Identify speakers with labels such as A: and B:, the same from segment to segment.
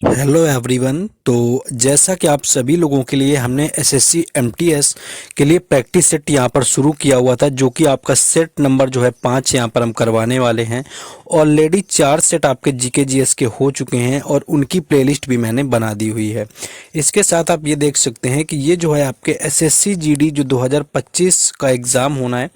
A: Hello everyone. तो जैसा कि आप सभी लोगों के लिए हमने एसएससी एमटीएस के लिए प्रैक्टिस सेट यहाँ पर शुरू किया हुआ था, जो कि आपका सेट नंबर जो है 5 यहाँ पर हम करवाने वाले हैं। ऑलरेडी 4 सेट आपके जीके जीएस के हो चुके हैं और उनकी प्लेलिस्ट भी मैंने बना दी हुई है। इसके साथ आप ये देख सकते हैं कि ये जो है आपके एसएससी जीडी जो 2025 का एग्ज़ाम होना है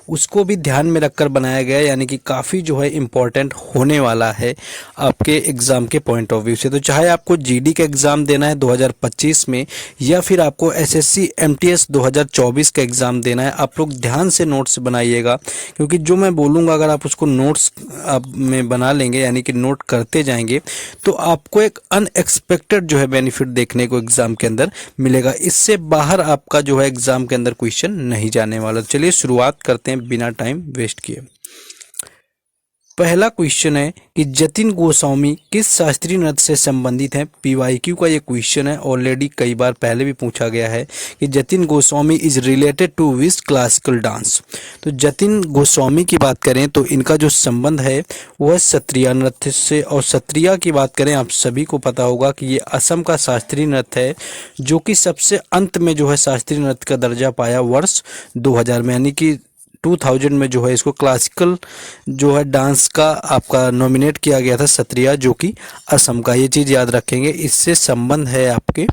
A: उसको भी ध्यान में रखकर बनाया गया है, यानी कि काफ़ी जो है इम्पोर्टेंट होने वाला है आपके एग्ज़ाम के पॉइंट ऑफ व्यू से। तो चाहे आपको जीडी का एग्ज़ाम देना है 2025 में या फिर आपको एसएससी एमटीएस 2024 का एग्ज़ाम देना है, आप लोग ध्यान से नोट्स बनाइएगा, क्योंकि जो मैं बोलूँगा अगर आप उसको नोट्स आप में बना लेंगे यानी कि नोट करते जाएंगे तो आपको एक अनएक्सपेक्टेड जो है बेनिफिट देखने को एग्ज़ाम के अंदर मिलेगा। इससे बाहर आपका जो है एग्ज़ाम के अंदर क्वेश्चन नहीं जाने वाला। चलिए शुरुआत करते हैं बिना टाइम वेस्ट किए। पहला क्वेश्चन है कि जतिन गोस्वामी किस शास्त्रीय नृत्य से संबंधित है। पीवाईक्यू का ये क्वेश्चन है, ऑलरेडी कई बार पहले भी पूछा गया है कि Jatin Goswami is related to which classical dance. तो जतिन गोस्वामी की बात करें तो इनका जो संबंध है वह सत्रिया नृत्य से, और सत्रिया की बात करें आप सभी को पता होगा कि ये असम का शास्त्रीय नृत्य है, जो कि सबसे अंत में जो है शास्त्रीय नृत्य का दर्जा पाया वर्ष 2000 में, यानी कि 2000 में जो है इसको क्लासिकल जो है डांस का आपका नॉमिनेट किया गया था सत्रिया, जो कि असम का। ये चीज़ याद रखेंगे, इससे संबंध है आपके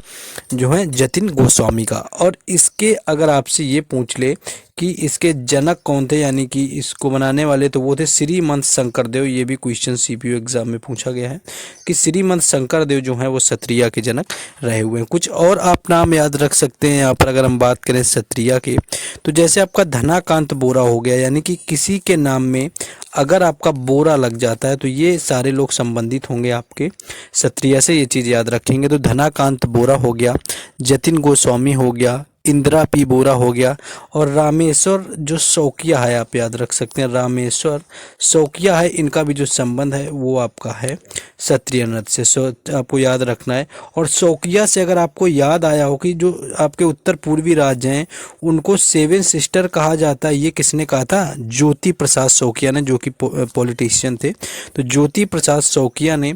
A: जो है जतिन गोस्वामी का। और इसके अगर आपसे ये पूछ ले कि इसके जनक कौन थे, यानी कि इसको बनाने वाले, तो वो थे श्रीमंत शंकरदेव। ये भी क्वेश्चन सीपीयू एग्जाम में पूछा गया है कि श्रीमंत शंकरदेव जो है वो सत्रिया के जनक रहे हुए हैं। कुछ और आप नाम याद रख सकते हैं यहाँ पर अगर हम बात करें सत्रिया के, तो जैसे आपका धनाकांत बोरा हो गया, यानी कि किसी के नाम में अगर आपका बोरा लग जाता है तो ये सारे लोग संबंधित होंगे आपके सत्रिया से। ये चीज़ याद रखेंगे। तो धनाकांत बोरा हो गया, जतिन गोस्वामी हो गया, इंदिरा पी बोरा हो गया, और रामेश्वर जो शौकिया है आप याद रख सकते हैं, रामेश्वर शौकिया है, इनका भी जो संबंध है वो आपका है क्षत्रिय नृत्य से। आपको याद रखना है। और शौकिया से अगर आपको याद आया हो कि जो आपके उत्तर पूर्वी राज्य हैं उनको 7 सिस्टर कहा जाता है, ये किसने कहा था? ज्योति प्रसाद शौकिया ने, जो कि पॉलिटिशियन थे। तो ज्योति प्रसाद शौकिया ने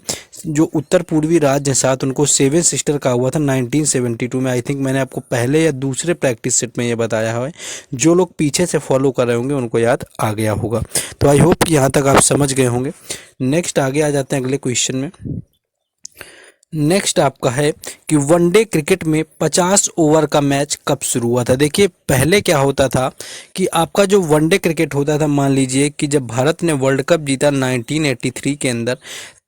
A: जो उत्तर पूर्वी राज्य साथ उनको 7 सिस्टर कहा हुआ था 1972 में। आई थिंक मैंने आपको पहले या दूसरे प्रैक्टिस सेट में ये बताया है। जो लोग पीछे से फॉलो कर रहे होंगे उनको याद आ गया होगा। तो आई होप कि यहाँ तक आप समझ गए होंगे। नेक्स्ट आगे आ जाते हैं अगले क्वेश्चन में। नेक्स्ट आपका है कि वनडे क्रिकेट में 50 ओवर का मैच कब शुरू हुआ था। देखिए पहले क्या होता था कि आपका जो वनडे क्रिकेट होता था, मान लीजिए कि जब भारत ने वर्ल्ड कप जीता 1983 के अंदर,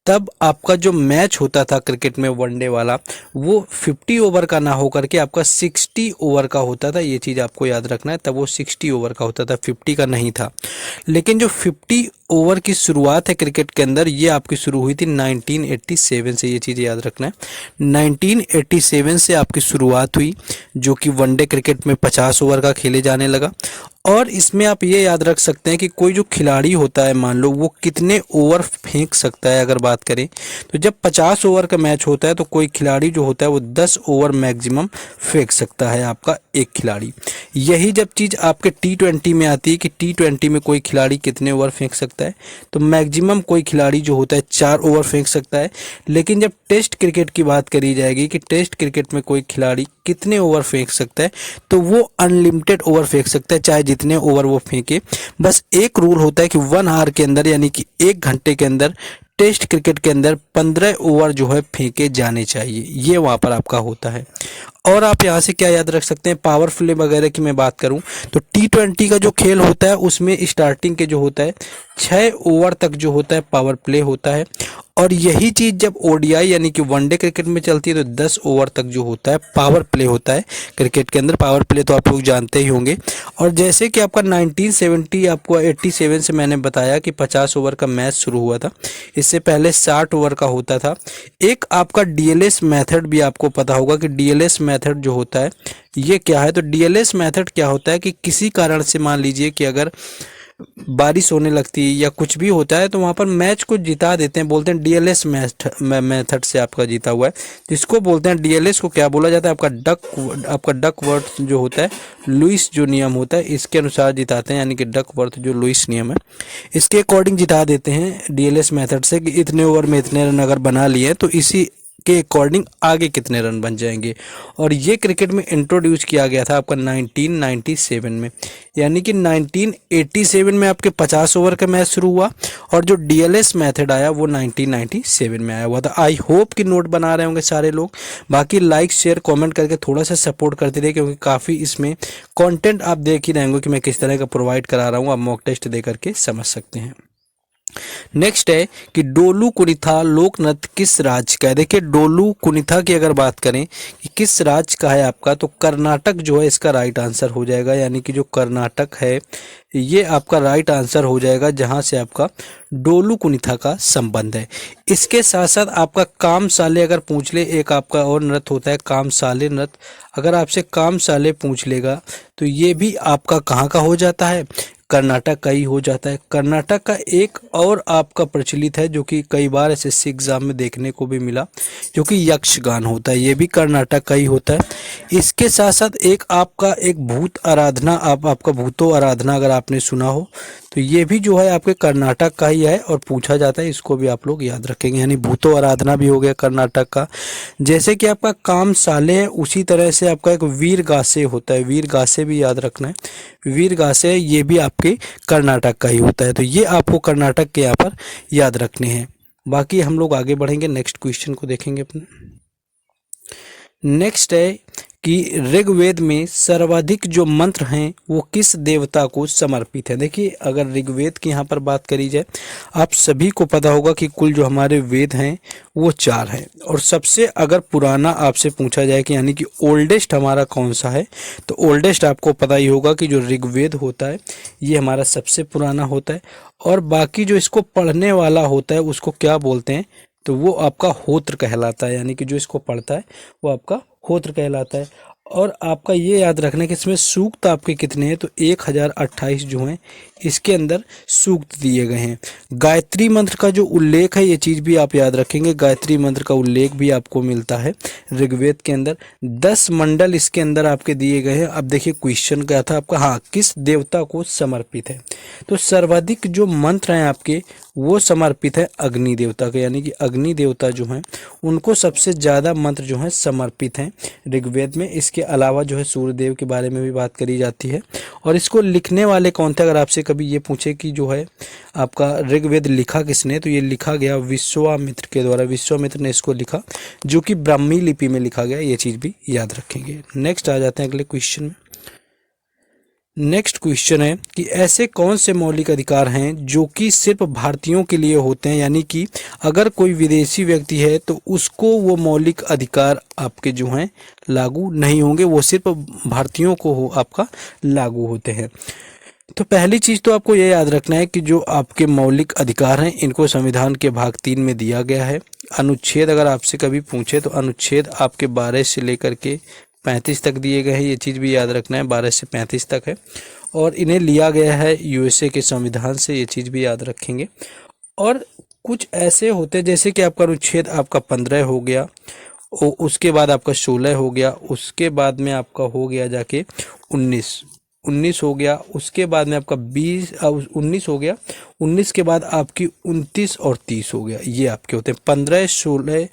A: तब आपका जो मैच होता था क्रिकेट में वनडे वाला वो 50 ओवर का ना होकर के आपका 60 ओवर का होता था। ये चीज़ आपको याद रखना है, तब वो 60 ओवर का होता था, 50 का नहीं था। लेकिन जो 50 ओवर की शुरुआत है क्रिकेट के अंदर, ये आपकी शुरू हुई थी 1987 से। ये चीज़ याद रखना है, 1987 से आपकी शुरुआत हुई, जो कि वनडे क्रिकेट में 50 ओवर का खेले जाने लगा। और इसमें आप ये याद रख सकते हैं कि कोई जो खिलाड़ी होता है, मान लो वो कितने ओवर फेंक सकता है। अगर बात करें तो जब 50 ओवर का मैच होता है तो कोई खिलाड़ी जो होता है वो 10 ओवर मैक्सिमम फेंक सकता है, आपका एक खिलाड़ी। यही जब चीज़ आपके T20 में आती है कि T20 में कोई खिलाड़ी कितने ओवर फेंक सकता है, तो मैक्सिमम कोई खिलाड़ी जो होता है 4 ओवर फेंक सकता है। लेकिन जब टेस्ट क्रिकेट की बात करी जाएगी कि टेस्ट क्रिकेट में कोई खिलाड़ी कितने ओवर फेंक सकता है, तो वो अनलिमिटेड ओवर फेंक सकता है, चाहे जितने ओवर वो फेंके। बस एक रूल होता है कि 1 आवर के अंदर, यानी कि 1 घंटे के अंदर टेस्ट क्रिकेट के अंदर 15 ओवर जो है फेंके जाने चाहिए। ये वहाँ पर आपका होता है। और आप यहाँ से क्या याद रख सकते हैं, पावर प्ले वगैरह की मैं बात करूँ तो T20 का जो खेल होता है उसमें स्टार्टिंग के जो होता है 6 ओवर तक जो होता है पावर प्ले होता है। और यही चीज़ जब ओडीआई यानी कि वनडे क्रिकेट में चलती है तो 10 ओवर तक जो होता है पावर प्ले होता है क्रिकेट के अंदर। पावर प्ले तो आप लोग जानते ही होंगे। और जैसे कि आपका 1970 आपको 87 से मैंने बताया कि 50 ओवर का मैच शुरू हुआ था, इससे पहले 60 ओवर का होता था। एक आपका डीएलएस मेथड भी आपको पता होगा कि डीएलएस मेथड जो होता है ये क्या है। तो डीएलएस मेथड क्या होता है कि किसी कारण से मान लीजिए कि अगर बारिश होने लगती है या कुछ भी होता है तो वहाँ पर मैच को जिता देते हैं, बोलते हैं डीएलएस मेथड से आपका जीता हुआ है, जिसको बोलते हैं डीएलएस को क्या बोला जाता है, आपका डक वर्थ जो होता है, लुइस जो नियम होता है इसके अनुसार जिताते हैं, यानी कि डक वर्थ जो लुइस नियम है इसके अकॉर्डिंग जिता देते हैं डीएलएस मेथड से कि इतने ओवर में इतने रन अगर बना लिए तो इसी के अकॉर्डिंग आगे कितने रन बन जाएंगे। और ये क्रिकेट में इंट्रोड्यूस किया गया था आपका 1997 में, यानी कि 1987 में आपके 50 ओवर का मैच शुरू हुआ और जो डीएलएस मेथड आया वो 1997 में आया हुआ था। आई होप कि नोट बना रहे होंगे सारे लोग। बाकी लाइक शेयर कमेंट करके थोड़ा सा सपोर्ट करते रहिए, क्योंकि काफ़ी इसमें कंटेंट आप देख ही रहे होंगे कि मैं किस तरह का प्रोवाइड करा रहा हूँ, आप मॉक टेस्ट दे करके समझ सकते हैं। नेक्स्ट है कि डोलू कुनिथा लोक नृत्य किस राज्य का है। देखिए डोलू कुनिथा की अगर बात करें कि किस राज्य का है आपका, तो कर्नाटक जो है इसका राइट आंसर हो जाएगा, यानी कि जो कर्नाटक है ये आपका राइट आंसर हो जाएगा, जहां से आपका डोलू कुनिथा का संबंध है। इसके साथ साथ आपका कामसाले अगर पूछ ले, एक आपका और नृत्य होता है कामसाले नृत्य, अगर आपसे कामसाले पूछ लेगा तो ये भी आपका कहाँ का हो जाता है, कर्नाटक का ही हो जाता है। कर्नाटक का एक और आपका प्रचलित है जो कि कई बार एसएससी एग्जाम में देखने को भी मिला, जो कि यक्षगान होता है, ये भी कर्नाटक का ही होता है। इसके साथ साथ एक आपका एक भूत आराधना, आपका भूतो आराधना अगर आपने सुना हो तो ये भी जो है आपके कर्नाटक का ही है और पूछा जाता है, इसको भी आप लोग याद रखेंगे। यानी भूतो आराधना भी हो गया कर्नाटक का। जैसे कि आपका कामसाले है उसी तरह से आपका एक वीरगासे होता है, वीरगासे भी याद रखना है। वीरगासे ये भी आपके कर्नाटक का ही होता है, तो ये आपको कर्नाटक के यहाँ पर याद रखने हैं। बाकी हम लोग आगे बढ़ेंगे, नेक्स्ट क्वेश्चन को देखेंगे अपने। नेक्स्ट है कि ऋग्वेद में सर्वाधिक जो मंत्र हैं वो किस देवता को समर्पित है। देखिए अगर ऋग्वेद की यहाँ पर बात करी जाए, आप सभी को पता होगा कि कुल जो हमारे वेद हैं वो 4 हैं, और सबसे अगर पुराना आपसे पूछा जाए कि यानी कि ओल्डेस्ट हमारा कौन सा है, तो ओल्डेस्ट आपको पता ही होगा कि जो ऋग्वेद होता है ये हमारा सबसे पुराना होता है। और बाकी जो इसको पढ़ने वाला होता है उसको क्या बोलते हैं, तो वो आपका होत्र कहलाता है, यानी कि जो इसको पढ़ता है वो आपका होत्र कहलाता है। और आपका ये याद रखना कि इसमें सूक्त आपके कितने हैं, तो 1028 जो हैं इसके अंदर सूक्त दिए गए हैं। गायत्री मंत्र का जो उल्लेख है ये चीज़ भी आप याद रखेंगे, गायत्री मंत्र का उल्लेख भी आपको मिलता है ऋग्वेद के अंदर। 10 मंडल इसके अंदर आपके दिए गए हैं। अब देखिए क्वेश्चन क्या था आपका, हाँ किस देवता को समर्पित है, तो सर्वाधिक जो मंत्र हैं आपके वो समर्पित है अग्नि देवता के, यानी कि अग्नि देवता जो हैं उनको सबसे ज़्यादा मंत्र जो हैं समर्पित हैं ऋग्वेद में। इसके अलावा जो है सूर्यदेव के बारे में भी बात करी जाती है। और इसको लिखने वाले कौन थे, अगर आपसे कभी ये पूछे कि जो है आपका ऋग्वेद लिखा किसने, तो ये लिखा गया विश्वामित्र के द्वारा। विश्वामित्र ने इसको लिखा, जो कि ब्राह्मी लिपि में लिखा गया, ये चीज़ भी याद रखेंगे। नेक्स्ट आ जाते हैं अगले क्वेश्चन में। नेक्स्ट क्वेश्चन है कि ऐसे कौन से मौलिक अधिकार हैं जो कि सिर्फ भारतीयों के लिए होते हैं, यानी कि अगर कोई विदेशी व्यक्ति है तो उसको वो मौलिक अधिकार आपके जो हैं लागू नहीं होंगे, वो सिर्फ भारतीयों को आपका लागू होते हैं। तो पहली चीज़ तो आपको ये याद रखना है कि जो आपके मौलिक अधिकार हैं इनको संविधान के भाग 3 में दिया गया है। अनुच्छेद अगर आपसे कभी पूछे तो अनुच्छेद आपके 12 से लेकर के 35 तक दिए गए हैं, ये चीज़ भी याद रखना है, 12 से 35 तक है। और इन्हें लिया गया है यूएसए के संविधान से, ये चीज़ भी याद रखेंगे। और कुछ ऐसे होते हैं जैसे कि आपका अनुच्छेद आपका 15 हो गया, उसके बाद आपका 16 हो गया, उसके बाद में आपका हो गया जाके 19 हो गया, उसके बाद में आपका 19 हो गया, 19 के बाद आपकी 29 और 30 हो गया। ये आपके होते हैं 15, 16,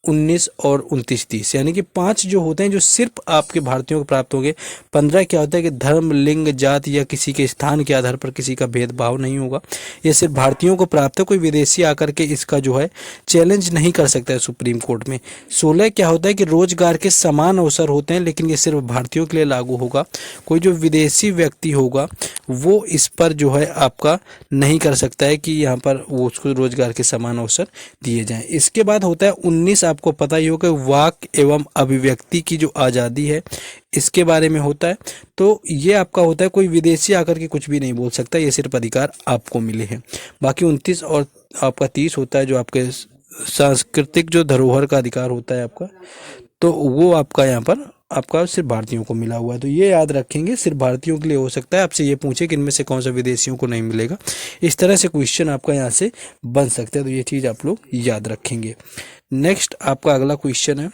A: 19 और 29, 30, यानी कि 5 जो होते हैं जो सिर्फ आपके भारतीयों को प्राप्त होंगे। 15 क्या होता है कि धर्म, लिंग, जाति या किसी के स्थान के आधार पर किसी का भेदभाव नहीं होगा, ये सिर्फ भारतीयों को प्राप्त है, कोई विदेशी आकर के इसका जो है चैलेंज नहीं कर सकता है सुप्रीम कोर्ट में। 16 क्या होता है कि रोजगार के समान अवसर होते हैं, लेकिन ये सिर्फ भारतीयों के लिए लागू होगा, कोई जो विदेशी व्यक्ति होगा वो इस पर जो है आपका नहीं कर सकता है कि यहाँ पर वो उसको रोजगार के समान अवसर दिए जाएं। इसके बाद होता है 19, आपको पता ही होगा वाक एवं अभिव्यक्ति की जो आज़ादी है इसके बारे में होता है। तो ये आपका होता है कोई विदेशी आकर के कुछ भी नहीं बोल सकता, ये सिर्फ अधिकार आपको मिले हैं। बाकी 29 और आपका 30 होता है जो आपके सांस्कृतिक जो धरोहर का अधिकार होता है आपका, तो वो आपका यहाँ पर आपका सिर्फ भारतीयों को मिला हुआ है। तो ये याद रखेंगे, सिर्फ भारतीयों के लिए हो सकता है। आपसे ये पूछे कि इनमें से कौन सा विदेशियों को नहीं मिलेगा, इस तरह से क्वेश्चन आपका यहाँ से बन सकता है, तो ये चीज़ आप लोग याद रखेंगे। नेक्स्ट आपका अगला क्वेश्चन है,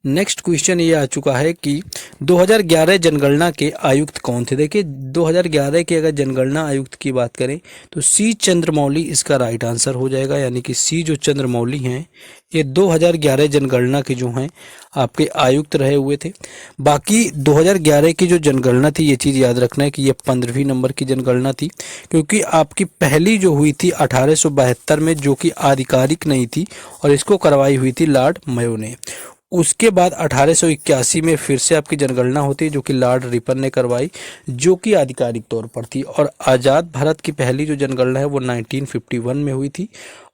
A: नेक्स्ट क्वेश्चन ये आ चुका है कि 2011 जनगणना के आयुक्त कौन थे। देखिए 2011 के अगर जनगणना आयुक्त की बात करें तो सी चंद्रमौली इसका राइट आंसर हो जाएगा, यानी कि सी जो चंद्रमौली हैं ये 2011 जनगणना के जो हैं आपके आयुक्त रहे हुए थे। बाकी 2011 की जो जनगणना थी ये चीज़ याद रखना है कि ये 15वीं नंबर की जनगणना थी, क्योंकि आपकी पहली जो हुई थी 1872 में जो कि आधिकारिक नहीं थी और इसको करवाई हुई थी लॉर्ड मेयो ने। उसके बाद 1881 में फिर से आपकी जनगणना होती है जो कि लॉर्ड रिपन ने करवाई, जो कि आधिकारिक तौर पर थी। और आज़ाद भारत की पहली जो जनगणना है वो 1951 में हुई थी।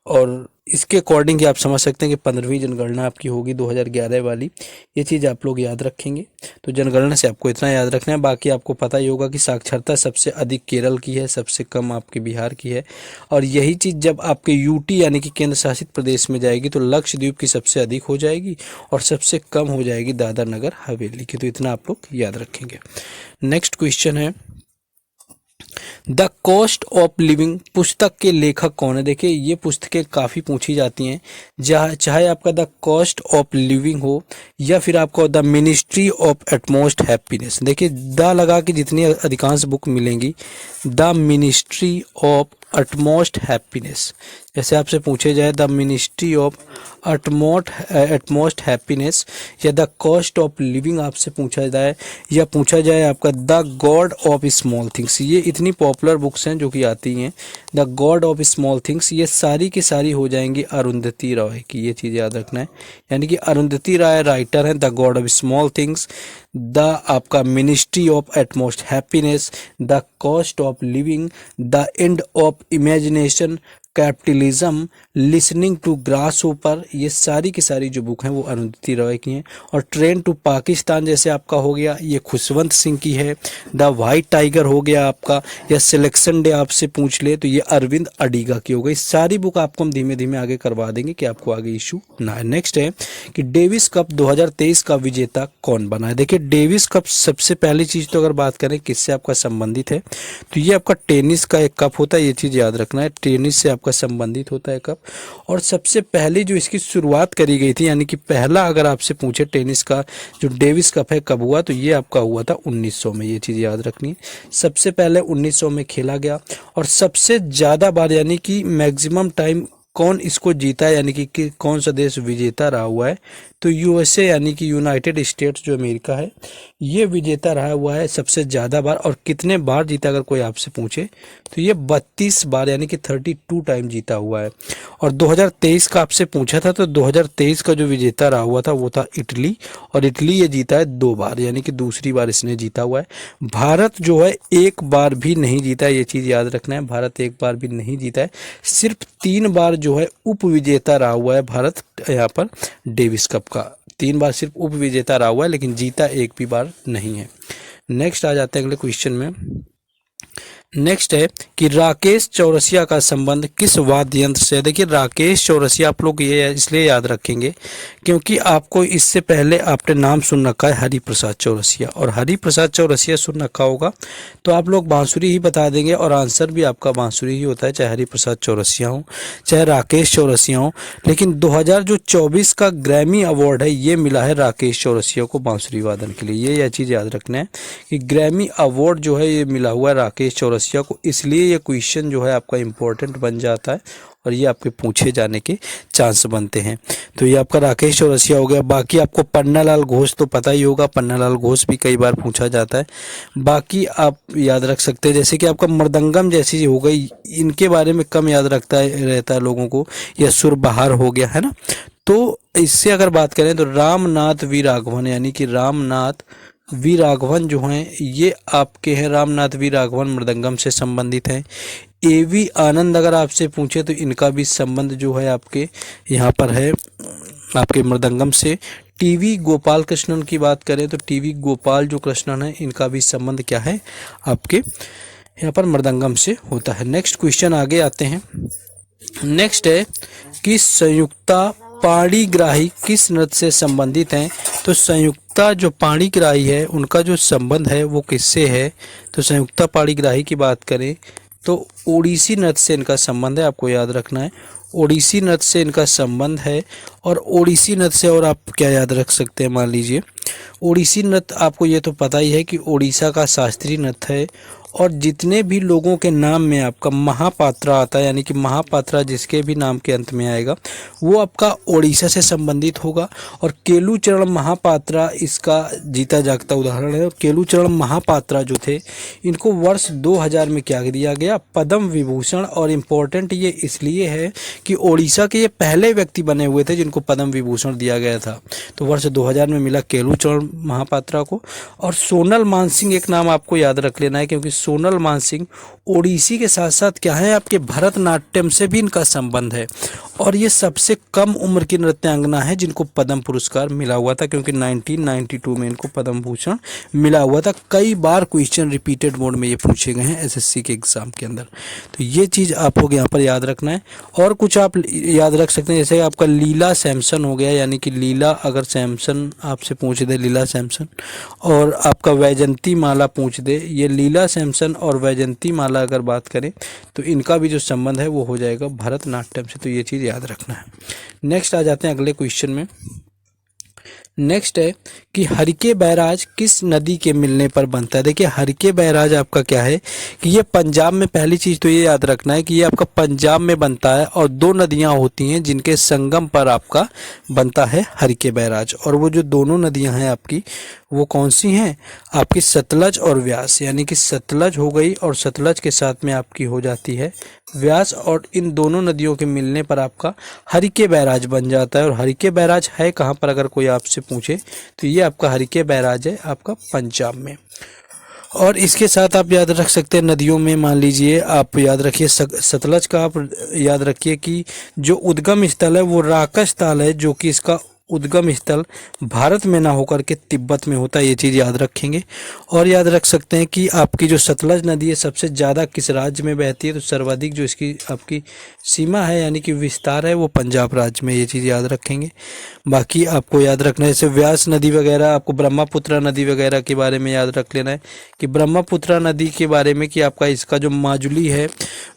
A: और इसके अकॉर्डिंग ही आप समझ सकते हैं कि 15वीं जनगणना आपकी होगी 2011 वाली। ये चीज़ आप लोग याद रखेंगे। तो जनगणना से आपको इतना याद रखना है। बाकी आपको पता ही होगा कि साक्षरता सबसे अधिक केरल की है, सबसे कम आपके बिहार की है। और यही चीज़ जब आपके यूटी यानी कि केंद्र शासित प्रदेश में जाएगी तो लक्षद्वीप की सबसे अधिक हो जाएगी और सबसे कम हो जाएगी दादरा नगर हवेली की। तो इतना आप लोग याद रखेंगे। नेक्स्ट क्वेश्चन है द कॉस्ट ऑफ लिविंग पुस्तक के लेखक कौन है। देखिए ये पुस्तकें काफ़ी पूछी जाती हैं, चाहे आपका द कॉस्ट ऑफ लिविंग हो या फिर आपको the ministry of utmost happiness. देखिए द लगा के जितनी अधिकांश बुक मिलेंगी the ministry of utmost happiness, जैसे आपसे पूछे जाए the ministry of utmost happiness या द कॉस्ट ऑफ लिविंग आपसे पूछा जाए, या पूछा जाए आपका the god of small things. ये इतनी पॉपुलर बुक्स हैं जो कि आती हैं। The god of small things ये सारी की सारी हो जाएंगी अरुंधति रॉय की। ये चीज़ याद रखना है, यानी कि अरुंधति राय राइटर हैं the god of small things, the आपका ministry of utmost happiness, the cost of living, the end of imagination, capitalism, listening to grasshoppers, ये सारी की सारी जो बुक हैं वो अरुंधति रॉय की हैं। और ट्रेन टू पाकिस्तान जैसे आपका हो गया ये खुशवंत सिंह की है। द वाइट टाइगर हो गया आपका, या सिलेक्शन डे आपसे पूछ ले तो ये अरविंद अडिगा की हो गई। सारी बुक आपको हम धीमे धीमे आगे करवा देंगे कि आपको आगे इशू ना है। नेक्स्ट है कि डेविस कप 2023 का विजेता कौन बना है। देखिए डेविस कप सबसे पहली चीज़ तो अगर बात करें किससे आपका संबंधित है तो ये आपका टेनिस का एक कप होता है। ये चीज़ याद रखना है, टेनिस से का संबंधित होता है कप। और सबसे पहले जो इसकी शुरुआत करी गई थी, यानी कि पहला अगर आपसे पूछे टेनिस का जो डेविस कप है कब हुआ तो ये आपका हुआ था 1900 में। ये चीज़ याद रखनी है, सबसे पहले 1900 में खेला गया। और सबसे ज़्यादा बार यानी कि मैक्सिमम टाइम कौन इसको जीता है, यानी कि कौन सा देश विजेता रहा हुआ है तो यूएसए यानी कि यूनाइटेड स्टेट्स जो अमेरिका है ये विजेता रहा हुआ है सबसे ज़्यादा बार। और कितने बार जीता अगर कोई आपसे पूछे तो ये 32 बार यानी कि 32 टाइम जीता हुआ है। और 2023 का आपसे पूछा था तो 2023 का जो विजेता रहा हुआ था वो था इटली, और इटली ये जीता है 2 बार यानी कि दूसरी बार इसने जीता हुआ है। भारत जो है एक बार भी नहीं जीता है, ये चीज़ याद रखना है, भारत एक बार भी नहीं जीता है। सिर्फ 3 बार जो है उप विजेता रहा हुआ है भारत यहाँ पर डेविस कप का। 3 बार सिर्फ उप विजेता रहा हुआ है लेकिन जीता एक भी बार नहीं है। नेक्स्ट आ जाते हैं अगले क्वेश्चन में। नेक्स्ट है कि राकेश चौरसिया का संबंध किस वाद्य यंत्र से है। देखिए राकेश चौरसिया आप लोग ये इसलिए याद रखेंगे क्योंकि आपको इससे पहले आपने नाम सुन रखा है हरिप्रसाद चौरसिया, और हरिप्रसाद चौरसिया सुन रखा होगा तो आप लोग बांसुरी ही बता देंगे और आंसर भी आपका बांसुरी ही होता है, चाहे हरिप्रसाद चौरसिया हो चाहे राकेश चौरसिया हो। लेकिन 2024 का ग्रैमी अवार्ड है ये मिला है राकेश चौरसिया को बांसुरी वादन के लिए। यह चीज़ याद रखना है कि ग्रैमी अवार्ड जो है ये मिला हुआ है राकेश चौरसिया को, इसलिए ये क्वेश्चन जो है आपका इम्पोर्टेंट बन जाता है और ये आपके पूछे जाने के चांस बनते हैं। तो ये आपका राकेश चौरसिया हो गया। बाकी आपको पन्नालाल घोष तो पता ही होगा, पन्नालाल घोष भी कई बार पूछा जाता है। बाकी आप याद रख सकते हैं जैसे कि आपका मृदंगम जैसी हो गई, इनके बारे में कम याद रहता है लोगों को, या सुरबहार हो गया है ना। तो इससे अगर बात करें तो रामनाथ वी राघवन यानी कि रामनाथ वी राघवन जो हैं ये आपके हैं, रामनाथ वी राघवन मृदंगम से संबंधित हैं। एवी आनंद अगर आपसे पूछे तो इनका भी संबंध जो है आपके यहाँ पर है आपके मृदंगम से। टीवी गोपाल कृष्णन की बात करें तो टीवी गोपाल जो कृष्णन है इनका भी संबंध क्या है आपके यहाँ पर मृदंगम से होता है। नेक्स्ट क्वेश्चन आगे आते हैं। नेक्स्ट है कि संयुक्ता पाणिग्राही किस नृत्य से संबंधित हैं। तो संयुक्ता जो पाणिग्राही है उनका जो संबंध है वो किससे है। तो संयुक्ता पाणिग्राही की बात करें तो ओडिसी नृत्य से इनका संबंध है, आपको याद रखना है। ओडिसी नृत्य से इनका संबंध है। और ओडिसी नृत्य से और आप क्या याद रख सकते हैं, मान लीजिए ओडिसी नृत्य, आपको ये तो पता ही है कि ओडिशा का शास्त्रीय नृत्य है। और जितने भी लोगों के नाम में आपका महापात्रा आता है, यानी कि महापात्रा जिसके भी नाम के अंत में आएगा वो आपका ओडिशा से संबंधित होगा। और केलुचरण महापात्रा इसका जीता जागता उदाहरण है। और केलुचरण महापात्रा जो थे इनको वर्ष 2000 में क्या दिया गया, पद्म विभूषण। और इम्पोर्टेंट ये इसलिए है कि ओडिशा के ये पहले व्यक्ति बने हुए थे जिनको पद्म विभूषण दिया गया था। तो वर्ष 2000 में मिला केलुचरण महापात्रा को। और सोनल मानसिंह एक नाम आपको याद रख लेना है, क्योंकि सोनल मानसिंह ओडिसी के साथ साथ क्या है, आपके भरतनाट्यम से भी इनका संबंध है। और ये सबसे कम उम्र की नृत्यांगना है जिनको पद्म पुरस्कार मिला हुआ था, क्योंकि 1992 में इनको पद्म भूषण मिला हुआ था। कई बार क्वेश्चन रिपीटेड मोड में ये पूछे गए हैं एसएससी के एग्जाम के अंदर। तो ये चीज़ आप लोग यहाँ पर याद रखना है। और कुछ आप याद रख सकते हैं, जैसे आपका लीला सैमसन हो गया, यानी कि लीला अगर सैमसन आपसे पूछ दे, लीला सैमसन, और आपका वैजंती माला पूछ दे, ये लीला सैमसन और वैजंती माला अगर बात करें तो इनका भी जो संबंध है वो हो जाएगा भरतनाट्यम से। तो ये चीज़ याद रखना है। नेक्स्ट आ जाते हैं अगले क्वेश्चन में। नेक्स्ट है कि हरिके बैराज किस नदी के मिलने पर बनता है। देखिए हरिके बैराज आपका क्या है कि ये पंजाब में, पहली चीज़ तो ये याद रखना है कि ये आपका पंजाब में बनता है। और दो नदियां होती हैं जिनके संगम पर आपका बनता है हरिके बैराज। और वो जो दोनों नदियां हैं आपकी वो कौन सी हैं, आपकी सतलज और व्यास। यानी कि सतलज हो गई और सतलज के साथ में आपकी हो जाती है व्यास। और इन दोनों नदियों के मिलने पर आपका हरिके बैराज बन जाता है। और हरिके बैराज है कहाँ पर, अगर कोई आपसे पूछे तो ये आपका हरिके बैराज है आपका पंजाब में। और इसके साथ आप याद रख सकते हैं नदियों में, मान लीजिए आप याद रखिए सतलज का आप याद रखिए कि जो उद्गम स्थल है वो राकस ताल है, जो कि इसका उद्गम स्थल भारत में ना होकर के तिब्बत में होता है। ये चीज़ याद रखेंगे। और याद रख सकते हैं कि आपकी जो सतलज नदी है सबसे ज़्यादा किस राज्य में बहती है, तो सर्वाधिक जो इसकी आपकी सीमा है यानी कि विस्तार है वो पंजाब राज्य में। ये चीज़ याद रखेंगे। बाकी आपको याद रखना है जैसे व्यास नदी वगैरह, आपको ब्रह्मपुत्र नदी वगैरह के बारे में याद रख लेना है कि ब्रह्मपुत्र नदी के बारे में कि आपका इसका जो माजुली है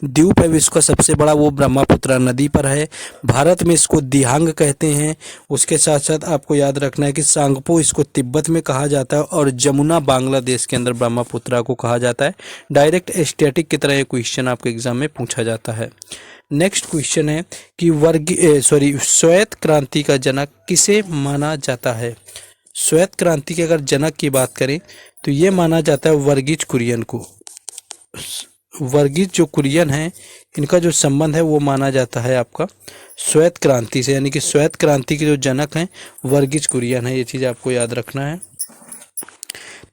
A: द्वीप है विश्व का सबसे बड़ा, वो ब्रह्मपुत्र नदी पर है। भारत में इसको दिहांग कहते हैं। उसके साथ साथ आपको याद रखना है कि सांगपो इसको तिब्बत में कहा जाता है। और जमुना बांग्लादेश के अंदर ब्रह्मपुत्र को कहा जाता है। डायरेक्ट स्टैटिक की तरह ये क्वेश्चन आपके एग्जाम में पूछा जाता है। नेक्स्ट क्वेश्चन है कि श्वेत क्रांति का जनक किसे माना जाता है। श्वेत क्रांति के अगर जनक की बात करें तो ये माना जाता है वर्गीज कुरियन को। वर्गीज जो कुरियन है इनका जो संबंध है वो माना जाता है आपका श्वेत क्रांति से, यानी कि श्वेत क्रांति के जो जनक हैं वर्गीज कुरियन है। ये चीज़ आपको याद रखना है।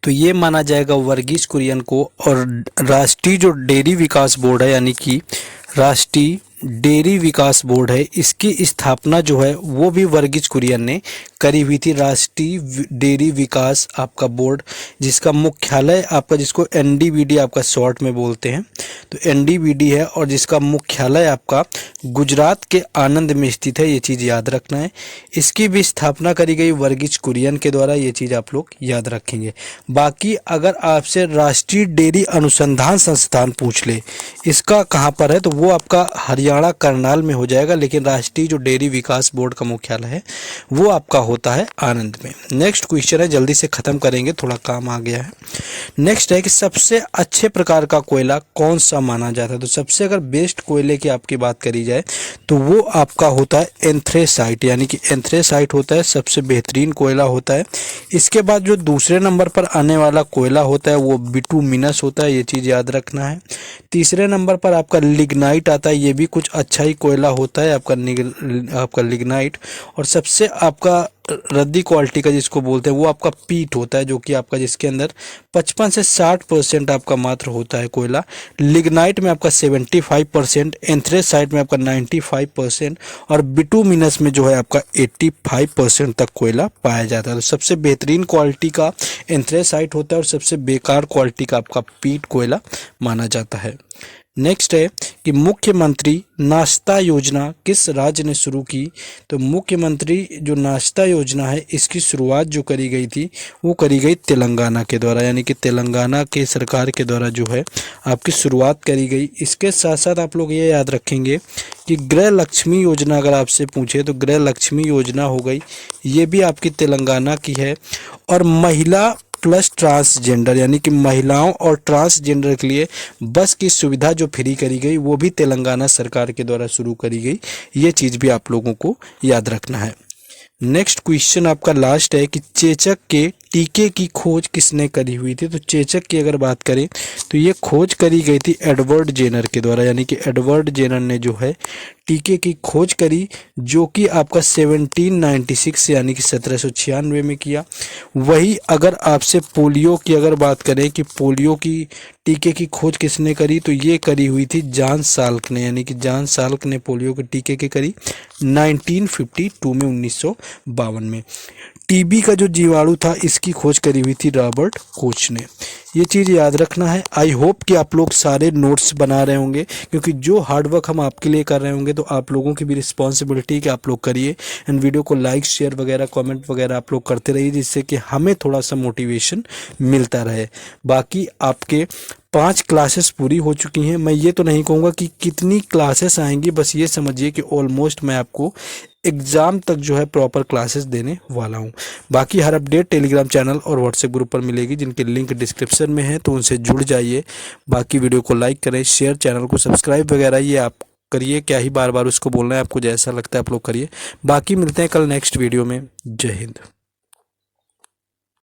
A: तो ये माना जाएगा वर्गीज कुरियन को। और राष्ट्रीय जो डेयरी विकास बोर्ड है, यानी कि राष्ट्रीय डेयरी विकास बोर्ड है, इसकी स्थापना जो है वो भी वर्गीज कुरियन ने करी हुई थी। राष्ट्रीय डेयरी विकास आपका बोर्ड, जिसका मुख्यालय आपका, जिसको एनडीबीडी आपका शॉर्ट में बोलते हैं, तो एनडीबीडी है। और जिसका मुख्यालय आपका गुजरात के आनंद में स्थित है। ये चीज़ याद रखना है। इसकी भी स्थापना करी गई वर्गीज कुरियन के द्वारा। ये चीज़ आप लोग याद रखेंगे। बाकी अगर आपसे राष्ट्रीय डेयरी अनुसंधान संस्थान पूछ ले इसका कहाँ पर है, तो वो आपका हरियाणा करनाल में हो जाएगा। लेकिन राष्ट्रीय जो डेयरी विकास बोर्ड का मुख्यालय है वो आपका होता है आनंद में। नेक्स्ट क्वेश्चन है, जल्दी से खत्म करेंगे, थोड़ा काम आ गया है। नेक्स्ट है कि सबसे अच्छे प्रकार का कोयला कौन सा माना जाता है। तो सबसे अगर बेस्ट कोयले की आपकी बात करी जाए तो वो आपका होता है एंथ्रेसाइट, यानी कि एंथ्रेसाइट होता है सबसे बेहतरीन कोयला होता है। इसके बाद जो दूसरे नंबर पर आने वाला कोयला होता है वो बिटुमिनस होता है। ये चीज़ याद रखना है। तीसरे नंबर पर आपका लिग्नाइट आता है। ये भी कुछ अच्छा ही कोयला होता है आपका लिग्नाइट। और सबसे आपका रद्दी क्वालिटी का जिसको बोलते हैं वो आपका पीट होता है, जो कि आपका जिसके अंदर 55 से 60% आपका मात्र होता है कोयला। लिग्नाइट में आपका 75%, एंथ्रेसाइट में आपका 95% और बिटुमिनस में जो है आपका 85% तक कोयला पाया जाता है। तो सबसे बेहतरीन क्वालिटी का एंथ्रेसाइट होता है और सबसे बेकार क्वालिटी का आपका पीट कोयला माना जाता है। नेक्स्ट है कि मुख्यमंत्री नाश्ता योजना किस राज्य ने शुरू की। तो मुख्यमंत्री जो नाश्ता योजना है इसकी शुरुआत जो करी गई थी वो करी गई तेलंगाना के द्वारा, यानी कि तेलंगाना के सरकार के द्वारा जो है आपकी शुरुआत करी गई। इसके साथ साथ आप लोग ये याद रखेंगे कि गृह लक्ष्मी योजना अगर आपसे पूछे तो गृह लक्ष्मी योजना हो गई, ये भी आपकी तेलंगाना की है। और महिला प्लस ट्रांसजेंडर यानी कि महिलाओं और ट्रांसजेंडर के लिए बस की सुविधा जो फ्री करी गई वो भी तेलंगाना सरकार के द्वारा शुरू करी गई। ये चीज़ भी आप लोगों को याद रखना है। नेक्स्ट क्वेश्चन आपका लास्ट है कि चेचक के टीके की खोज किसने करी हुई थी। तो चेचक की अगर बात करें तो ये खोज करी गई थी एडवर्ड जेनर के द्वारा, यानी कि एडवर्ड जेनर ने जो है टीके की खोज करी, जो कि आपका 1796 यानी कि 1796 में किया। वही अगर आपसे पोलियो की अगर बात करें कि पोलियो की टीके की खोज किसने करी, तो ये करी हुई थी जॉन साल्क ने, यानी कि जॉन साल्क ने पोलियो के टीके की करी 1952 में, 1952 में। टीबी का जो जीवाणु था इसकी खोज करी हुई थी रॉबर्ट कोच ने। ये चीज़ याद रखना है। आई होप कि आप लोग सारे नोट्स बना रहे होंगे, क्योंकि जो हार्डवर्क हम आपके लिए कर रहे होंगे तो आप लोगों की भी रिस्पॉन्सिबिलिटी कि आप लोग करिए। एंड वीडियो को लाइक शेयर वगैरह कमेंट वगैरह आप लोग करते रहिए, जिससे कि हमें थोड़ा सा मोटिवेशन मिलता रहे। बाकी आपके 5 क्लासेस पूरी हो चुकी हैं। मैं ये तो नहीं कहूँगा कि कितनी क्लासेस आएंगी, बस ये समझिए कि ऑलमोस्ट मैं आपको एग्ज़ाम तक जो है प्रॉपर क्लासेस देने वाला हूँ। बाकी हर अपडेट टेलीग्राम चैनल और व्हाट्सएप ग्रुप पर मिलेगी, जिनके लिंक डिस्क्रिप्शन में है, तो उनसे जुड़ जाइए। बाकी वीडियो को लाइक करें, शेयर, चैनल को सब्सक्राइब वगैरह ये आप करिए। क्या ही बार बार उसको बोलना है, आपको जैसा लगता है आप लोग करिए। बाकी मिलते हैं कल नेक्स्ट वीडियो में। जय हिंद।